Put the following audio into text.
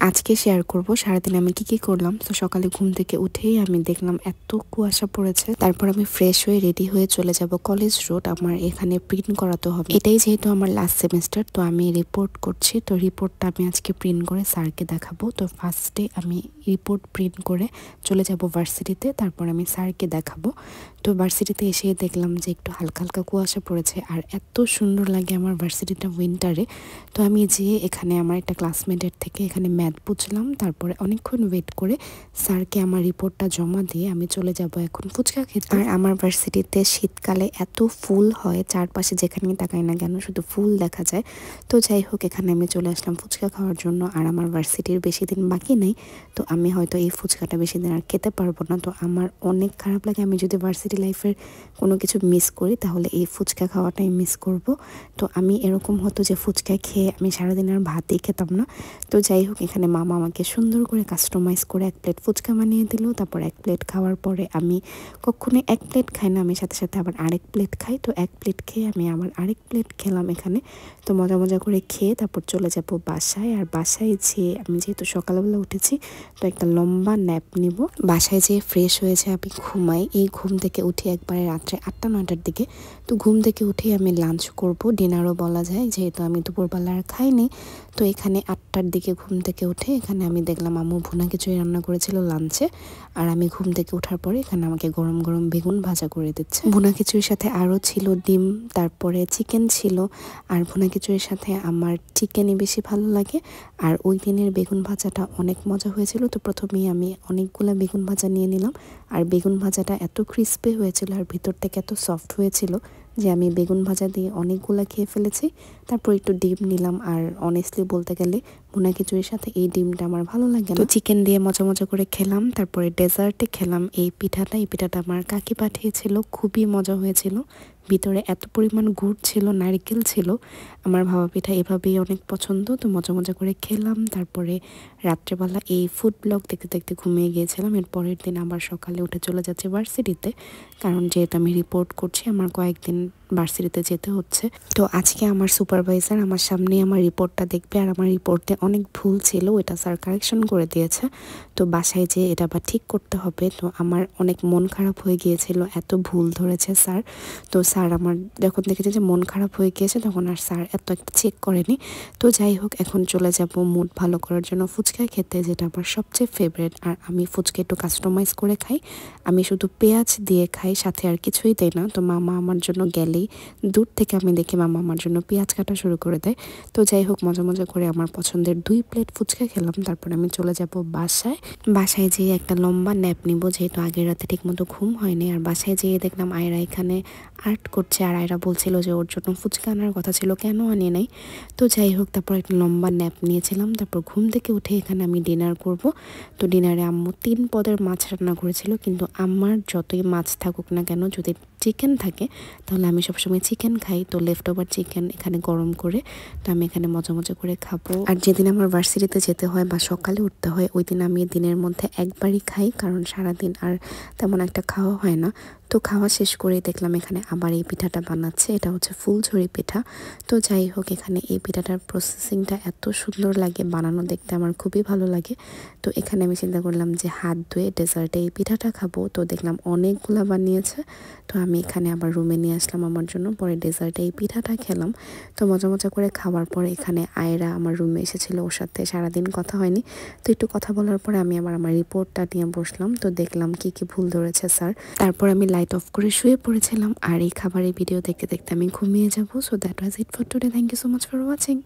আজকে শেয়ার করব সারাদিন আমি কি করলাম। তো সকালে ঘুম থেকে উঠেই আমি দেখলাম এত কুয়াশা পড়েছে। তারপর আমি ফ্রেশ হয়ে রেডি হয়ে চলে যাব কলেজ রোড, আমার এখানে প্রিন্ট করাতে হবে। এটাই যেহেতু আমার লাস্ট সেমিস্টার, তো আমি রিপোর্ট করছি। তো রিপোর্টটা আমি আজকে প্রিন্ট করে স্যারকে দেখাবো। তো ফার্স্টে আমি রিপোর্ট প্রিন্ট করে চলে যাব ভার্সিটিতে, তারপর আমি স্যারকে দেখাবো। তো ভার্সিটিতে এসে দেখলাম যে একটু হালকা হালকা কুয়াশা পড়েছে, আর এত সুন্দর লাগে আমার ভার্সিটিটা উইন্টারে। তো আমি যেয়ে এখানে আমার একটা ক্লাসমেটের থেকে এখানে ম্যাথ বুঝলাম, তারপরে অনেকক্ষণ ওয়েট করে স্যারকে আমার রিপোর্টটা জমা দিয়ে আমি চলে যাব এখন ফুচকা খেতে। আর আমার ভার্সিটিতে শীতকালে এত ফুল হয়, চারপাশে যেখানেই তাকাই না কেন শুধু ফুল দেখা যায়। তো যাই হোক, এখানে আমি চলে আসলাম ফুচকা খাওয়ার জন্য। আর আমার ভার্সিটির বেশি দিন বাকি নেই, তো আমি হয়তো এই ফুচকাটা বেশি দিন আর খেতে পারবো না। তো আমার অনেক খারাপ লাগে, আমি যদি ভার্সিটি লাইফের কোনো কিছু মিস করি তাহলে এই ফুচকা খাওয়াটাই মিস করব। তো আমি এরকম হতো যে ফুচকা খেয়ে আমি সারাদিন আর ভাতই খেতাম না। তো যাই হোক, এখানে মামা আমাকে সুন্দর করে কাস্টমাইজ করে এক প্লেট ফুচকা বানিয়ে দিল। তারপর এক প্লেট খাওয়ার পরে আমি কখনোই এক প্লেট খাই না, আমি সাথে সাথে আবার আরেক প্লেট খাই। তো এক প্লেট খেয়ে আমি আবার আরেক প্লেট খেলাম এখানে। তো মজা মজা করে খেয়ে তারপর চলে যাব বাসায়। আর বাসায় যেয়ে আমি যেহেতু সকালবেলা উঠেছি, তো একটা লম্বা ন্যাপ নিব। বাসায় যেয়ে ফ্রেশ হয়েছে আমি ঘুমাই। এই ঘুম থেকে উঠি একবারে রাত্রে 8টা-9টার দিকে। তো ঘুম থেকে উঠেই আমি লাঞ্চ করব, ডিনারও বলা যায়, যেহেতু আমি দুপুরবেলা আর খাইনি। তো এখানে 8টার দিকে ঘুম থেকে উঠে এখানে আমি দেখলাম আম্মু ভুনা খিচুড়ি রান্না করেছিল লাঞ্চে। আর আমি ঘুম থেকে ওঠার পরে এখানে আমাকে গরম গরম বেগুন ভাজা করে দিচ্ছে। ভুনা খিচুড়ির সাথে আরও ছিল ডিম, তারপরে চিকেন ছিল। আর ভুনা খিচুড়ির সাথে আমার চিকেনই বেশি ভালো লাগে। আর ওই দিনের বেগুন ভাজাটা অনেক মজা হয়েছিল। তো প্রথমেই আমি অনেকগুলো বেগুন ভাজা নিয়ে নিলাম। আর বেগুন ভাজাটা এত ক্রিস্পি হয়েছিল আর ভিতর থেকে এত সফট হয়েছিল যে আমি বেগুন ভাজা দিয়ে অনেকগুলা খেয়ে ফেলেছি। তারপর একটু ডিম নিলাম। আর অনেস্টলি বলতে গেলে ভুনা খিচুড়ির সাথে এই ডিমটা আমার ভালো লাগে না। তো চিকেন দিয়ে মজা মজা করে খেলাম। তারপরে ডেজার্টে খেলাম এই পিঠাটা। এই পিঠাটা আমার কাকি পাঠিয়েছিল, খুবই মজা হয়েছিল। ভিতরে এত পরিমাণ গুড় ছিল, নারকেল ছিল। আমার ভাপা পিঠা এভাবেই অনেক পছন্দ। তো মজা মজা করে খেলাম। তারপরে রাত্রেবেলা এই ফুড ব্লগ দেখতে দেখতে ঘুমিয়ে গিয়েছিলাম। এর পরের দিন আবার সকালে উঠে চলে যাচ্ছে ভার্সিটিতে, কারণ যেহেতু আমি রিপোর্ট করছি আমার কয়েকদিন ভার্সিটিতে যেতে হচ্ছে। তো আজকে আমার সুপারভাইজার আমার সামনে আমার রিপোর্টটা দেখবে। আর আমার রিপোর্টে অনেক ভুল ছিল, ওটা স্যার কারেকশন করে দিয়েছে। তো বাসায় যেয়ে এটা আবার ঠিক করতে হবে। তো আমার অনেক মন খারাপ হয়ে গিয়েছিল, এত ভুল ধরেছে স্যার। তো স্যার আমার যখন দেখেছে যে মন খারাপ হয়ে গিয়েছে তখন আর স্যার এত একটা চেক করেনি। তো যাই হোক, এখন চলে যাব মুড ভালো করার জন্য ফুচকা খেতে, যেটা আমার সবচেয়ে ফেভারিট। আর আমি ফুচকা একটু কাস্টমাইজ করে খাই, আমি শুধু পেঁয়াজ দিয়ে খাই, সাথে আর কিছুই দেয় না। তো মামা আমার জন্য গেলেই দূর থেকে আমি দেখি মামা আমার জন্য পেঁয়াজ কাটা শুরু করে দেয়। তো যাই হোক, মজা মজা করে আমার পছন্দের 2 প্লেট ফুচকা খেলাম। তারপর আমি চলে যাব বাসায়। বাসায় যেয়ে একটা লম্বা ন্যাপ নিব, যেহেতু আগের রাতে ঠিকমতো ঘুম হয়নি। আর বাসায় যেয়ে দেখলাম আয়রা এখানে আর্ট করছে। আর আয়রা বলছিল যে ওর জন্য ফুচকা আনার কথা ছিল, কেন আনিয়ে নাই। তো যাই হোক, তারপর একটা লম্বা ন্যাপ নিয়েছিলাম। তারপর ঘুম থেকে উঠে এখানে আমি ডিনার করব। তো ডিনারে আম্মু 3 পদের মাছ রান্না করেছিল, কিন্তু আমার যতই মাছ থাকুক না কেন, যদি চিকেন থাকে তাহলে আমি সবসময় চিকেন খাই। তো লেফট ওভার চিকেন এখানে গরম করে তো আমি এখানে মজা মজা করে খাবো। আর যেদিন আমার ভার্সিটিতে যেতে হয় বা সকালে উঠতে হয়, ওই দিন আমি দিনের মধ্যে একবারই খাই, কারণ সারাদিন আর তেমন একটা খাওয়া হয় না। তো খাওয়া শেষ করে দেখলাম এখানে আবার এই পিঠাটা বানাচ্ছে, এটা হচ্ছে ফুলঝুরি পিঠা। তো যাই হোক, এখানে এই পিঠাটার প্রসেসিংটা এত সুন্দর লাগে, বানানো দেখতে আমার খুবই ভালো লাগে। তো এখানে আমি চিন্তা করলাম যে হাত ধুয়ে ডেজার্টে এই পিঠাটা খাবো। তো দেখলাম অনেকগুলা বানিয়েছে। তো আমি এখানে আবার রুমে নিয়ে আসলাম আমার জন্য, পরে ডেজার্টে এই পিঠাটা খেলাম। তো মজা মজা করে খাওয়ার পরে এখানে আয়রা আমার রুমে এসেছিল, ওর সাথে সারাদিন কথা হয়নি। তো একটু কথা বলার পরে আমি আবার আমার রিপোর্টটা নিয়ে বসলাম। তো দেখলাম কি কি ভুল ধরেছে স্যার। তারপর আমি লাইট অফ করে শুয়ে পড়েছিলাম। আর এই খাবারের ভিডিও দেখতে দেখতে আমি ঘুমিয়ে যাবো। So that was it for today. Thank you so much for watching.